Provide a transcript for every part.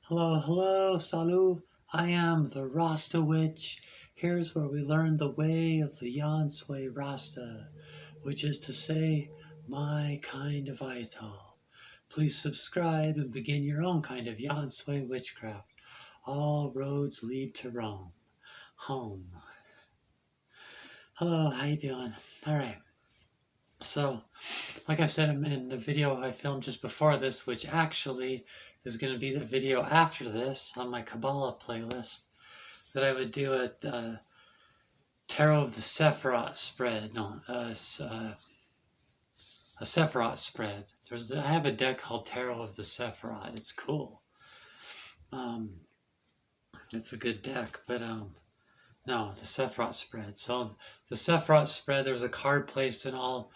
Hello, hello, salut. I am the Rasta Witch. Here's where we learn the way of the Yansui Rasta, which is to say, my kind of Ital. Please subscribe and begin your own kind of Yansui witchcraft. All roads lead to Rome. Home. Hello, how you doing? All right. So, like I said in the video I filmed just before this, which actually is going to be the video after this on my Kabbalah playlist, that I would do a Tarot of the Sephiroth spread. No, a Sephiroth spread. I have a deck called Tarot of the Sephiroth. It's cool. It's a good deck, but no, the Sephiroth spread. So the Sephiroth spread, there's a card placed in all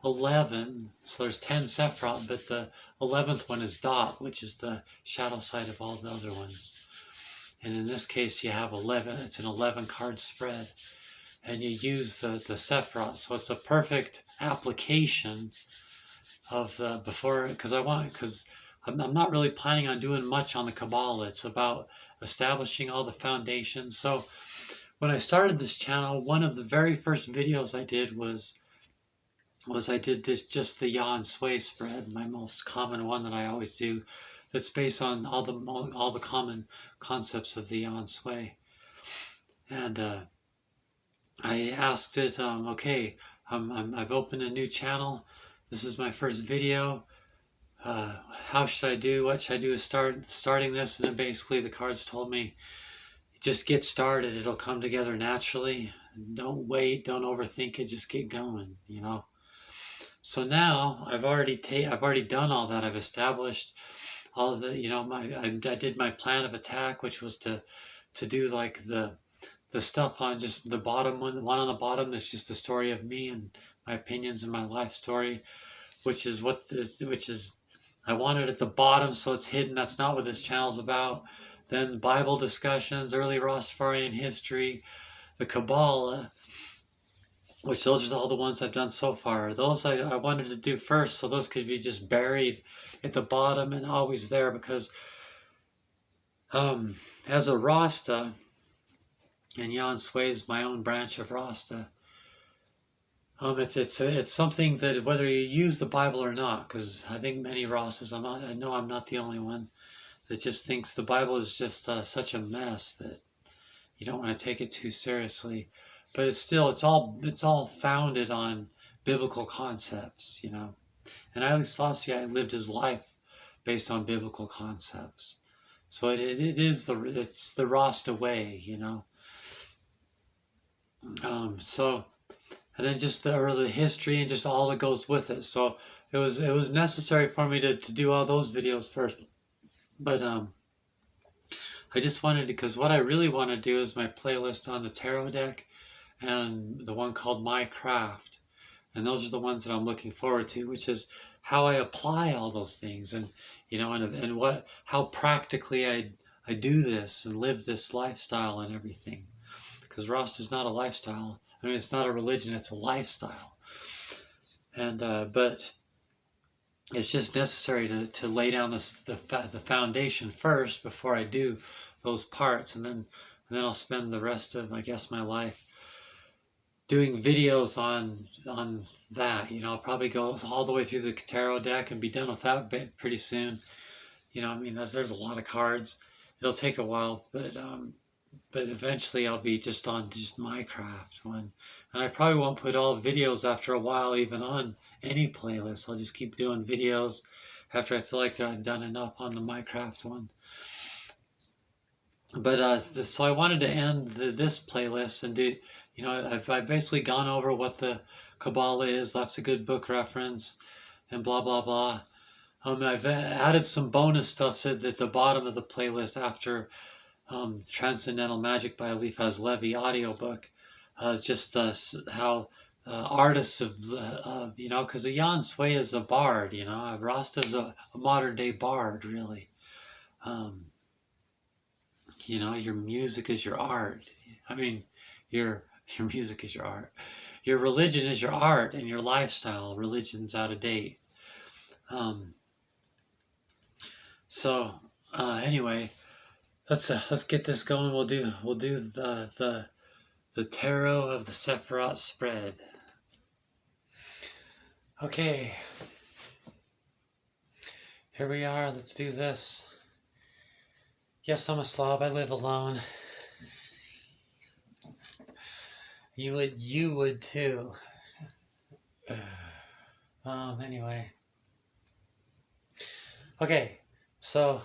11, so there's 10 Sephiroth, but the 11th one is Dot, which is the shadow side of all the other ones. And in this case, you have 11. It's an 11 card spread, and you use the Sephiroth. So it's a perfect application of the because I'm not really planning on doing much on the Kabbalah. It's about establishing all the foundations. So when I started this channel, one of the very first videos I did was I did just the Yan Sui spread, my most common one that I always do, that's based on all the common concepts of the Yan Sui. And I asked it, okay, I've opened a new channel. This is my first video. How should I do? What should I do? Starting this, and then basically the cards told me, just get started. It'll come together naturally. Don't wait. Don't overthink it. Just get going. You know. So now I've already done all that. I've established all the, I did my plan of attack, which was to do like the stuff on just the bottom one on the bottom. That's just the story of me and my opinions and my life story, which is I want it at the bottom so it's hidden. That's not what this channel's about. Then Bible discussions, early Rastafarian history, the Kabbalah, which those are all the ones I've done so far. Those I wanted to do first, so those could be just buried at the bottom and always there, because as a Rasta, and Yan Sui is my own branch of Rasta, it's something that whether you use the Bible or not, because I think many Rastas, I know I'm not the only one, that just thinks the Bible is just such a mess that you don't want to take it too seriously. But it's all founded on biblical concepts, And Haile Selassie lived his life based on biblical concepts. So it's the Rasta way, So, and then just the early history and just all that goes with it. So it was necessary for me to do all those videos first. But I just wanted to, because what I really want to do is my playlist on the tarot deck and the one called My Craft. And those are the ones that I'm looking forward to, which is how I apply all those things, and how practically I do this and live this lifestyle and everything. Because Rasta is not a lifestyle. I mean, it's not a religion, it's a lifestyle. And but it's just necessary to lay down the foundation first before I do those parts, and then I'll spend the rest of, I guess, my life doing videos on that. I'll probably go all the way through the tarot deck and be done with that pretty soon. There's a lot of cards. It'll take a while, but eventually I'll be just on just my craft one. And I probably won't put all videos after a while even on any playlist. I'll just keep doing videos after I feel like that I've done enough on the Minecraft one. But so I wanted to end this playlist and do, I've basically gone over what the Kabbalah is, left a good book reference, and blah, blah, blah. I've added some bonus stuff at the bottom of the playlist after Transcendental Magic by Eliphaz Levi audiobook. Just how artists because a Yan Sui is a bard, Rasta is a modern day bard, really. Your music is your art. I mean, your music is your art. Your religion is your art, and your lifestyle. Religion's out of date. So Anyway, let's get this going. We'll do the tarot of the Sephiroth spread. Okay, here we are. Let's do this. Yes, I'm a slob. I live alone. You would too. Anyway. Okay, so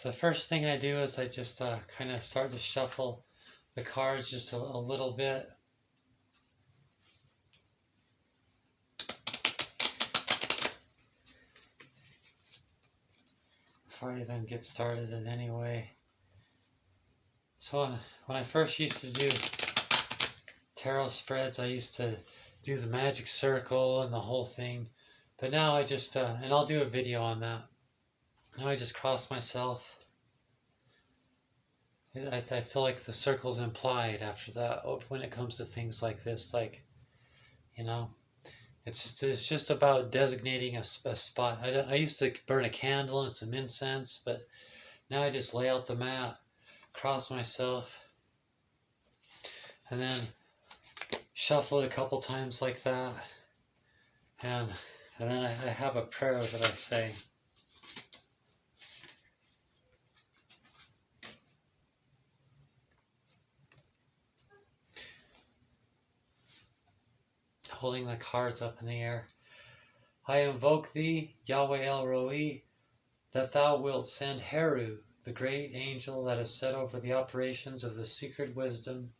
the first thing I do is I just kind of start to shuffle the cards just a little bit. Before I even get started in any way. So when I first used to do tarot spreads, I used to do the magic circle and the whole thing. But now I just, and I'll do a video on that. Now I just cross myself. I feel like the circle's implied after that when it comes to things like this. Like, you know, it's just about designating a spot. I used to burn a candle and some incense, but now I just lay out the mat, cross myself, and then shuffle it a couple times like that, and then I have a prayer that I say. Holding the cards up in the air. I invoke thee, Yahweh El Roi, that thou wilt send Heru, the great angel that is set over the operations of the secret wisdom,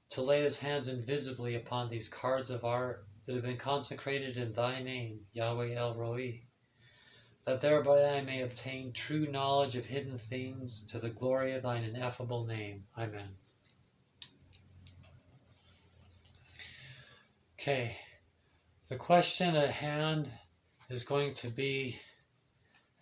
to lay his hands invisibly upon these cards of art that have been consecrated in thy name, Yahweh El Roi, that thereby I may obtain true knowledge of hidden things to the glory of thine ineffable name. Amen. Okay, the question at hand is going to be,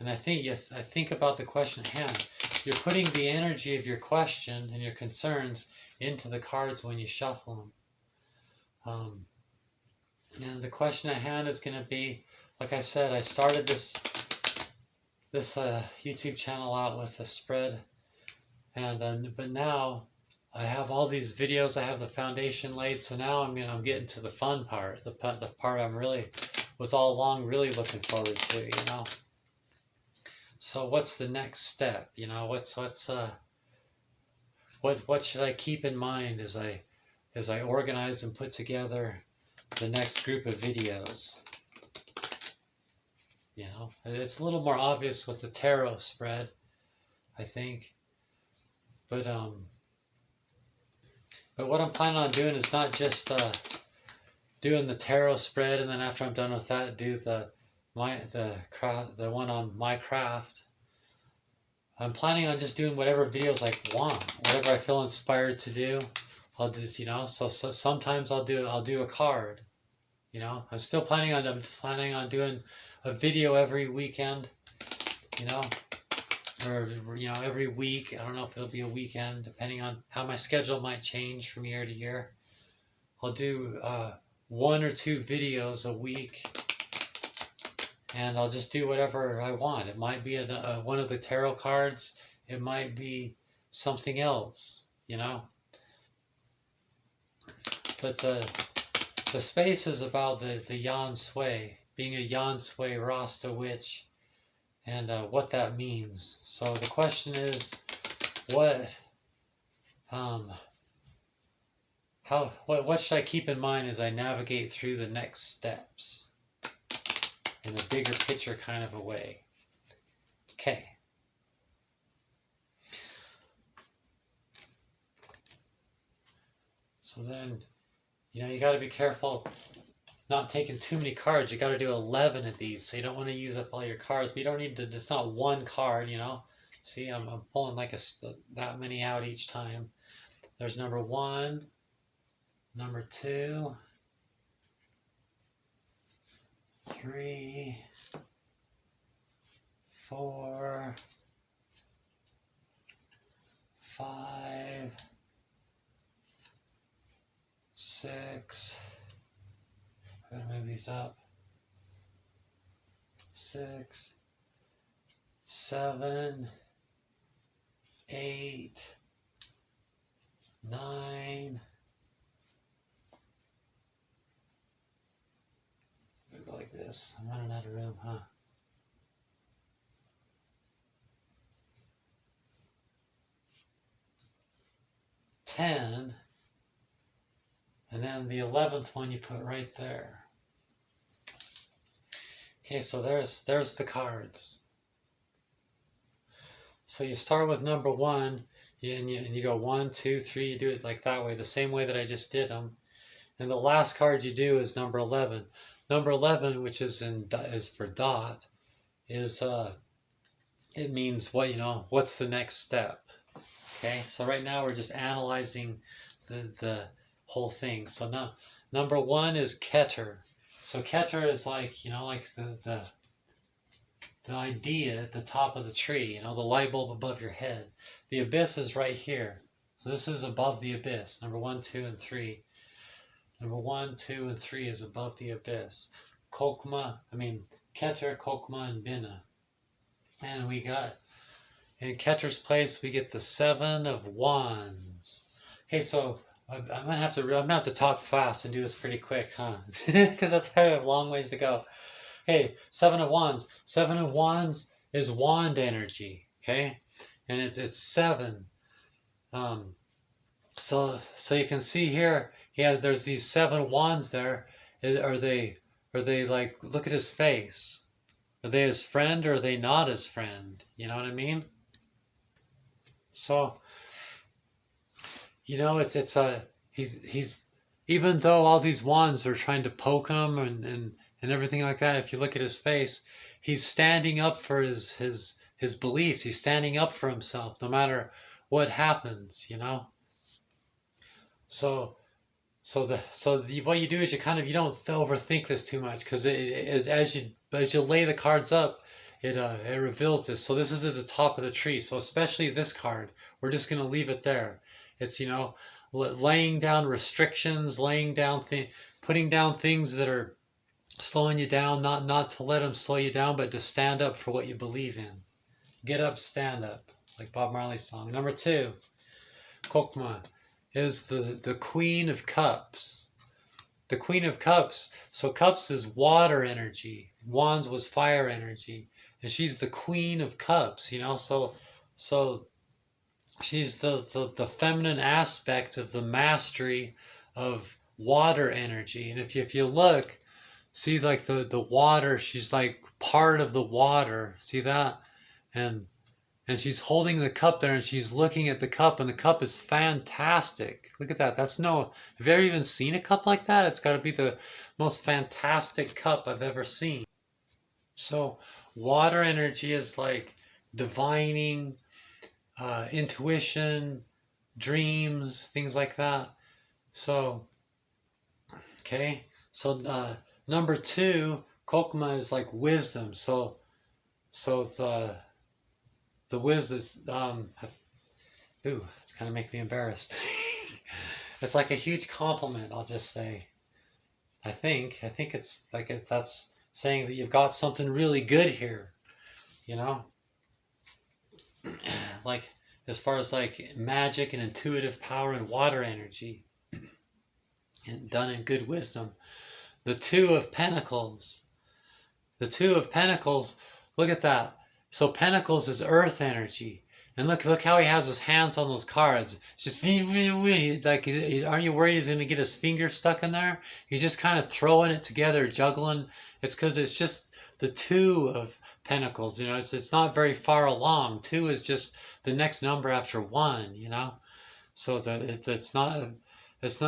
and I think about the question at hand. You're putting the energy of your question and your concerns into the cards when you shuffle them. And the question at hand is going to be, like I said, I started this YouTube channel out with a spread, and but now I have all these videos. I have the foundation laid, so now I'm getting to the fun part, the part I'm was all along really looking forward to, you know. So what's the next step? You know, what should I keep in mind as I organize and put together the next group of videos? You know, it's a little more obvious with the tarot spread, I think. But what I'm planning on doing is not just doing the tarot spread, and then after I'm done with that, do the one on my craft. I'm planning on just doing whatever videos I want, whatever I feel inspired to do. I'll just, you know, so sometimes I'll do a card. You know, I'm planning on doing a video every weekend, you know, or, you know, every week. I don't know if it'll be a weekend, depending on how my schedule might change from year to year. I'll do 1 or 2 videos a week, and I'll just do whatever I want. It might be one of the tarot cards. It might be something else, you know. But the space is about the Yan Sui, being a Yan Sui Rasta witch, and what that means. So the question is, what should I keep in mind as I navigate through the next steps in a bigger picture kind of a way? Okay. So then, you know, you got to be careful not taking too many cards. You got to do 11 of these, so you don't want to use up all your cards. But you don't need to. It's not one card, you know. See, I'm pulling like that many out each time. There's number 1, number 2, 3, 4, 5, 6. I'm gonna move these up. 6, 7, 8, 9. Go like this. I'm running out of room, huh? 10, and then the 11th one you put right there. Okay, so there's the cards. So you start with number 1, and you go 1, 2, 3. You do it like that way, the same way that I just did them. And the last card you do is number 11. Number 11, which is for dot, is it means what's the next step. Okay, so right now we're just analyzing the whole thing. So now number 1 is Keter. So Keter is like like the idea at the top of the tree, the light bulb above your head. The abyss is right here. So this is above the abyss. Number 1, 2, and 3. Number 1, 2, and 3 is above the abyss. Keter, Kokma, and Bina. And we got, in Keter's place, we get the 7 of Wands. Okay, so I'm gonna have to talk fast and do this pretty quick, huh? Because that's a long ways to go. Hey, 7 of Wands. 7 of Wands is wand energy, okay? And it's 7. So you can see here, there's these 7 wands there. Are they like, look at his face. Are they his friend or are they not his friend? You know what I mean? So, he's even though all these wands are trying to poke him and everything like that, if you look at his face, he's standing up for his beliefs. He's standing up for himself no matter what happens, So what you do is you don't overthink this too much, because as you lay the cards up, it reveals this. So this is at the top of the tree. So especially this card, we're just going to leave it there. It's laying down restrictions, putting down things that are slowing you down, not to let them slow you down, but to stand up for what you believe in. Get up, stand up, like Bob Marley's song. Number 2, Kokma, is the Queen of Cups. The Queen of Cups. So cups is water energy. Wands was fire energy. And she's the Queen of Cups, So she's the feminine aspect of the mastery of water energy. And if you look, see like the water, she's like part of the water. See that? And she's holding the cup there, and she's looking at the cup, and the cup is fantastic. Look at that. Have you ever even seen a cup like that? It's got to be the most fantastic cup I've ever seen. So water energy is like divining, intuition, dreams, things like that. So, okay. So number 2, Kokma, is like wisdom. So the wisdom, it's gonna make me embarrassed. It's like a huge compliment, I'll just say. I think it's like, that's saying that you've got something really good here, like as far as like magic and intuitive power and water energy, and done in good wisdom. The 2 of Pentacles. The 2 of Pentacles, look at that. So Pentacles is earth energy. And look how he has his hands on those cards. It's just like, aren't you worried he's going to get his finger stuck in there? He's just kind of throwing it together, juggling. It's because it's just the 2 of Pentacles. It's not very far along. 2 is just the next number after 1. So it's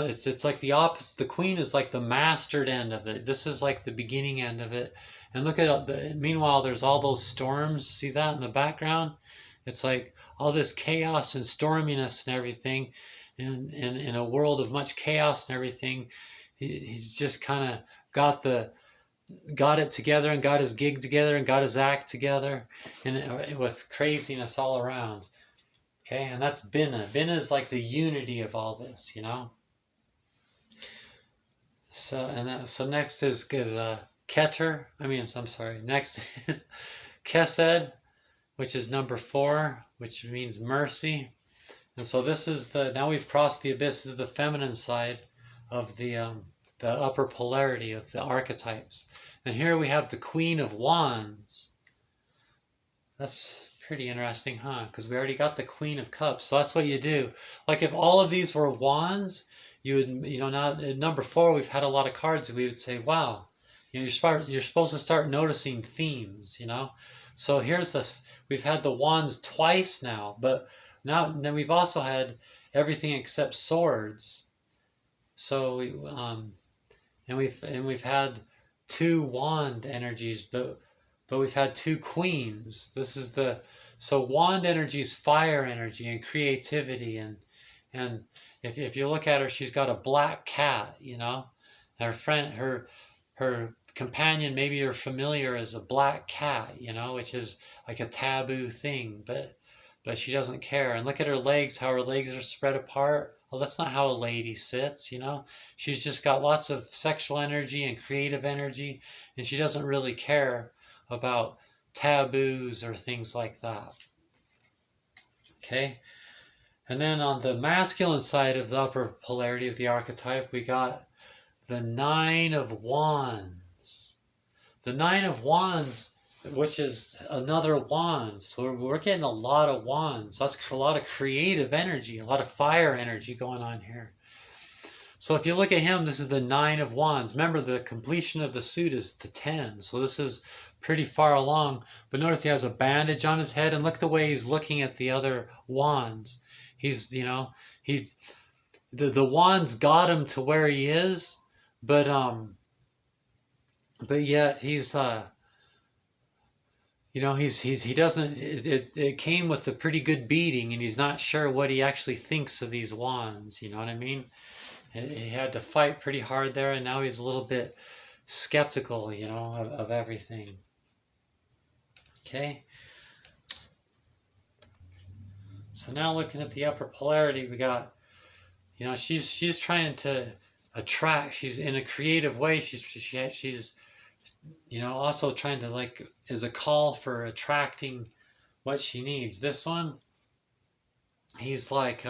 like the opposite. The Queen is like the mastered end of it. This is like the beginning end of it. And look at meanwhile, there's all those storms. See that in the background? It's like all this chaos and storminess and everything. And in a world of much chaos and everything, he's just kind of got it together, and got his gig together, and got his act together, and with craziness all around. Okay, and that's Bina. Bina is like the unity of all this, So next is Keter. Next is Kesed, which is number 4, which means mercy. And so this is now we've crossed the abyss. This is the feminine side of the upper polarity of the archetypes. And here we have the Queen of Wands. That's pretty interesting, huh? Because we already got the Queen of Cups. So that's what you do. Like if all of these were wands, you would, now at number 4, we've had a lot of cards. We would say, wow, you're supposed to start noticing themes, So here's this. We've had the wands twice now, but then we've also had everything except swords. So we've had 2 wand energies, but we've had 2 queens. So wand energy is fire energy and creativity, and if you look at her, she's got a black cat. Her friend, her companion, maybe you're familiar as a black cat, which is like a taboo thing, but she doesn't care. And look at her legs, how her legs are spread apart. Well, that's not how a lady sits, She's just got lots of sexual energy and creative energy, and she doesn't really care about taboos or things like that. Okay? And then on the masculine side of the upper polarity of the archetype, we got the 9 of Wands. The 9 of Wands, which is another wand. So we're getting a lot of wands. That's a lot of creative energy, a lot of fire energy going on here. So if you look at him, this is the 9 of Wands. Remember, the completion of the suit is the 10. So this is pretty far along. But notice he has a bandage on his head, and look the way he's looking at the other wands. The wands got him to where he is, but yet he's he doesn't. It came with a pretty good beating, and he's not sure what he actually thinks of these wands. You know what I mean? He had to fight pretty hard there, and now he's a little bit skeptical, of everything. Okay. So now looking at the upper polarity, we got, she's trying to attract. She's in a creative way. She's also trying to, as a call for attracting what she needs. This one, he's like,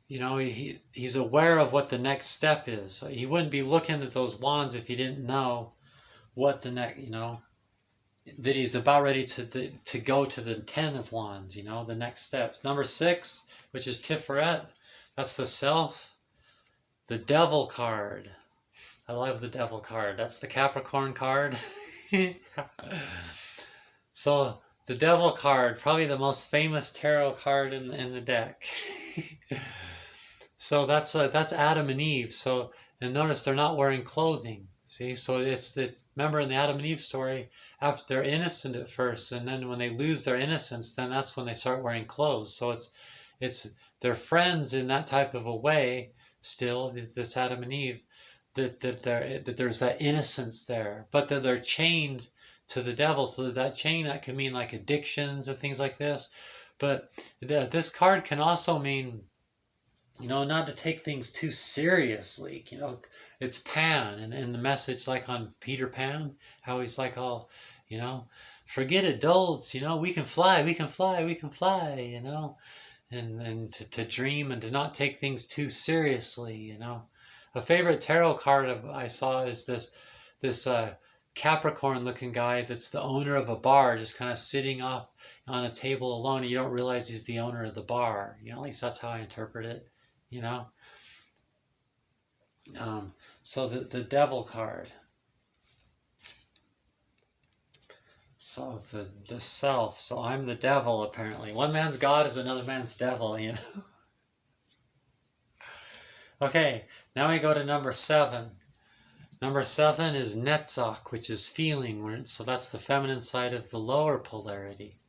he's aware of what the next step is. He wouldn't be looking at those wands if he didn't know what the next, that he's about ready to go to the 10 of Wands, the next steps. Number 6, which is Tiferet, that's the self. The Devil card. I love the Devil card. That's the Capricorn card. So the Devil card, probably the most famous tarot card in the deck. So that's Adam and Eve. So, and notice they're not wearing clothing. See, so it's remember in the Adam and Eve story, after they're innocent at first, and then when they lose their innocence, then that's when they start wearing clothes. So it's they're friends in that type of a way. Still, this Adam and Eve, that there's that innocence there, but that they're chained to the devil. So that chain, that can mean like addictions and things like this. But this card can also mean, not to take things too seriously. It's Pan, and the message, like on Peter Pan, how he's like all, forget adults, we can fly, and to dream and to not take things too seriously, A favorite tarot card I saw is this Capricorn looking guy that's the owner of a bar, just kind of sitting off on a table alone, and you don't realize he's the owner of the bar. At least that's how I interpret it. So the Devil card. So the self. So I'm the devil, apparently. One man's God is another man's devil, Okay, now we go to number 7. Number 7 is Netzach, which is feeling. So that's the feminine side of the lower polarity.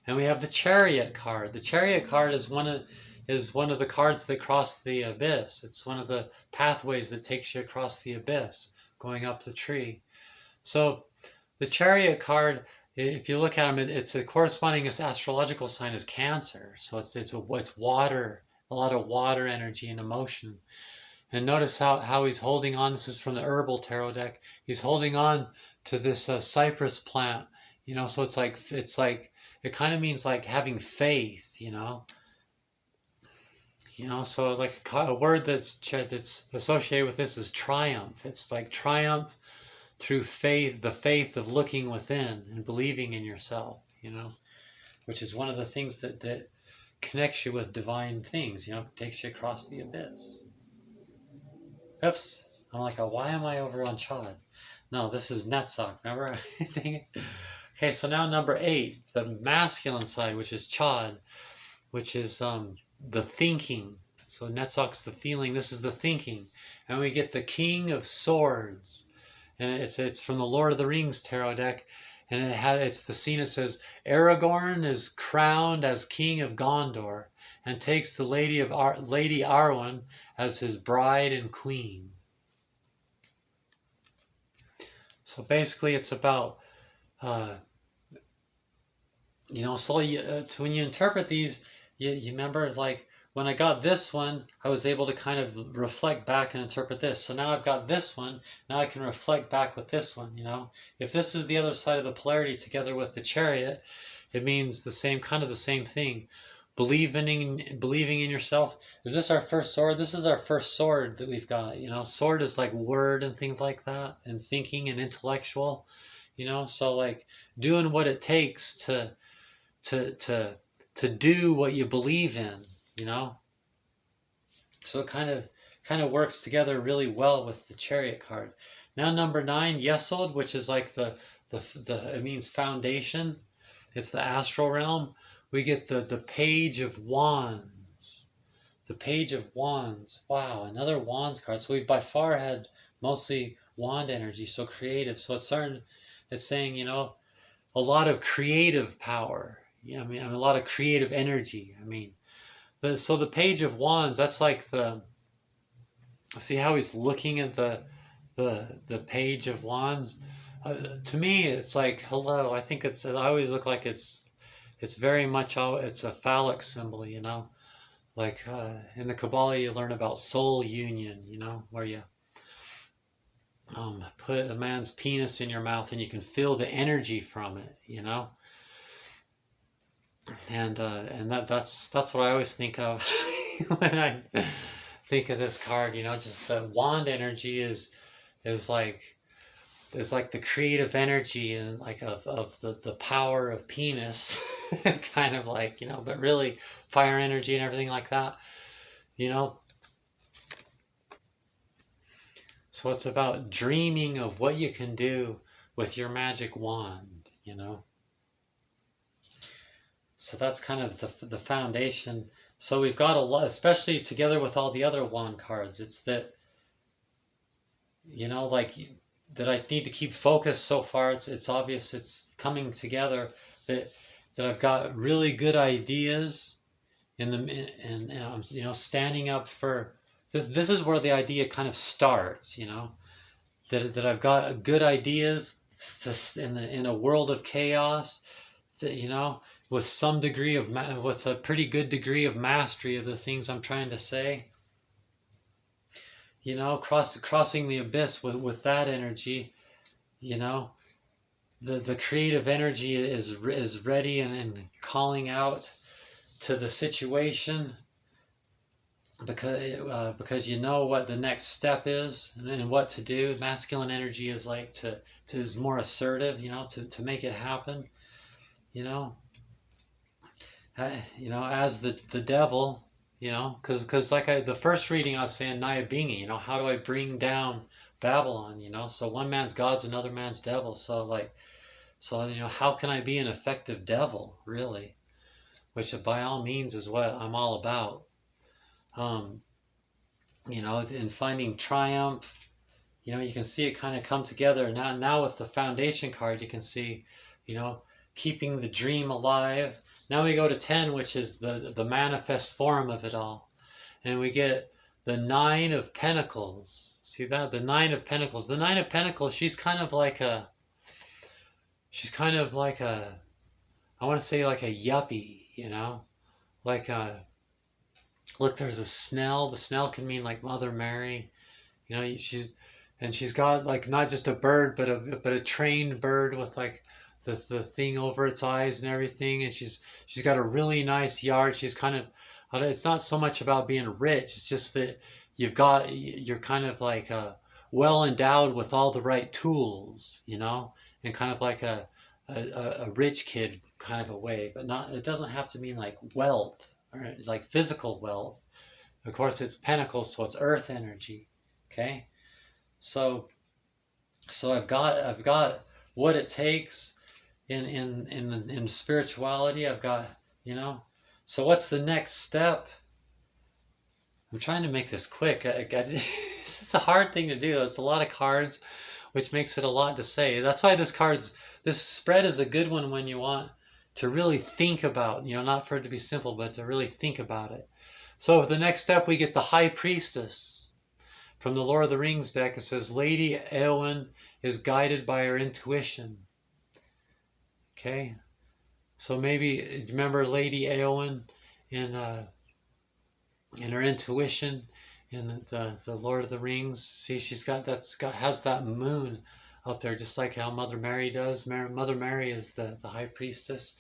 And we have the Chariot card. The Chariot card is one of the cards that cross the abyss. It's one of the pathways that takes you across the abyss, going up the tree. So the Chariot card, if you look at them, it's a corresponding astrological sign is Cancer. So it's water, a lot of water energy and emotion. And notice how he's holding on. This is from the Herbal Tarot deck. He's holding on to this cypress plant. So it's like it kind of means like having faith, so like a word that's associated with this is triumph. It's like triumph through faith, the faith of looking within and believing in yourself, which is one of the things that connects you with divine things, takes you across the abyss. Oops. I'm like, oh, why am I over on Chad? No, this is Netzach, remember? Okay, so now number 8, the masculine side, which is Chad, which is the thinking. So Netzach's the feeling, this is the thinking. And we get the King of Swords. And it's from the Lord of the Rings tarot deck. And it's the scene that says, Aragorn is crowned as King of Gondor and takes the Lady Arwen as his bride and queen. So basically it's about, so when you interpret these, you remember, like, when I got this one, I was able to kind of reflect back and interpret this. So now I've got this one, now I can reflect back with this one, If this is the other side of the polarity together with the Chariot, it means the same thing. Believing in yourself. Is this our first sword? This is our first sword that we've got, Sword is like word and things like that, and thinking and intellectual, So like doing what it takes to do what you believe in, So it kind of works together really well with the Chariot card. Now number 9, Yesod, which is like the it means foundation. It's the astral realm. We get the Page of Wands. The Page of Wands. Wow, another Wands card. So we've by far had mostly wand energy, so creative. So it's saying, a lot of creative power. A lot of creative energy. So the Page of Wands, that's like see how he's looking at the Page of Wands? To me, it's like, hello. I think I always look like it's very much, it's a phallic symbol, Like in the Kabbalah, you learn about soul union, where you put a man's penis in your mouth and you can feel the energy from it, And that's what I always think of when I think of this card, just the wand energy is like the creative energy and like of the power of penis, kind of like, but really fire energy and everything like that, So it's about dreaming of what you can do with your magic wand, So that's kind of the foundation. So we've got a lot, especially together with all the other wand cards. It's that, like, that I need to keep focused so far. It's obvious it's coming together that I've got really good ideas and I'm standing up for this. This is where the idea kind of starts. That I've got good ideas in a world of chaos. That, with some degree of with a pretty good degree of mastery of the things I'm trying to say. Crossing the abyss with that energy, the creative energy is ready and calling out to the situation because you know what the next step is and what to do. Masculine energy is like is more assertive, to make it happen, as the devil, because like the first reading I was saying, Nyabingi, how do I bring down Babylon, so one man's God's another man's devil. So how can I be an effective devil, really? Which by all means is what I'm all about. In finding triumph, you can see it kind of come together. Now with the foundation card, you can see, keeping the dream alive. Now we go to 10, which is the manifest form of it all. And we get the 9 of Pentacles. See that? The 9 of Pentacles. The 9 of Pentacles, she's kind of like a, I want to say like a yuppie, Like look, there's a Snell. The Snell can mean like Mother Mary. She's got like not just a bird, but a trained bird with like the thing over its eyes and everything, and she's got a really nice yard. She's kind of, it's not so much about being rich. It's just that you're kind of like well endowed with all the right tools, and kind of like a rich kid kind of a way, but not. It doesn't have to mean like wealth or like physical wealth. Of course, it's pentacles, so it's earth energy. Okay, so I've got what it takes in spirituality. I've got, so what's the next step? I'm trying to make this quick. It's a hard thing to do. It's a lot of cards, which makes it a lot to say. That's why this spread is a good one when you want to really think about, not for it to be simple, but to really think about it. So the next step, we get the High Priestess. From the Lord of the Rings deck, it says, Lady Eowyn is guided by her intuition. Okay? So maybe, remember Lady Eowyn in her intuition in the Lord of the Rings? See, has that moon up there, just like how Mother Mary does. Mother Mary is the High Priestess.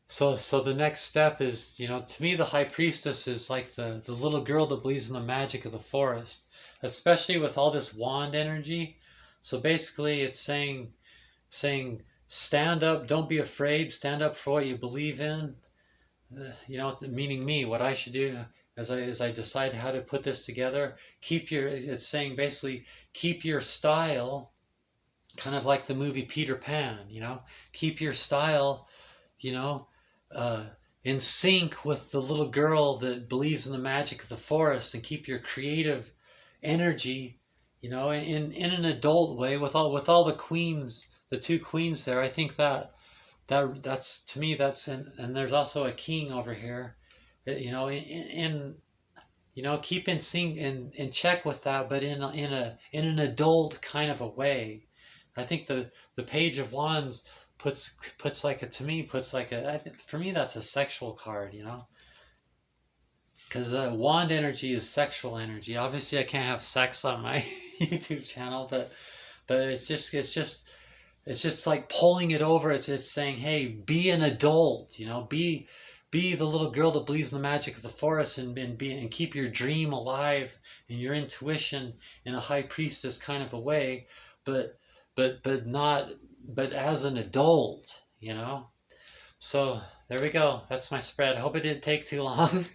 So the next step is, to me, the High Priestess is like the little girl that believes in the magic of the forest, especially with all this wand energy. So basically it's saying stand up, don't be afraid, stand up for what you believe in. Meaning me, what I should do as I decide how to put this together. It's saying basically keep your style, kind of like the movie Peter Pan, keep your style, in sync with the little girl that believes in the magic of the forest, and keep your creative energy, in an adult way with all the queens, the two queens there. I think that's to me, and there's also a king over here, keep in sync and in check with that, but in an adult kind of a way. I think the Page of Wands puts like a, to me, puts like a, for me, that's a sexual card, because wand energy is sexual energy. Obviously I can't have sex on my YouTube channel, but it's just like pulling it over. It's saying, hey, be an adult, be the little girl that believes in the magic of the forest, and keep your dream alive and your intuition in a High Priestess kind of a way, but as an adult, So there we go. That's my spread. I hope it didn't take too long.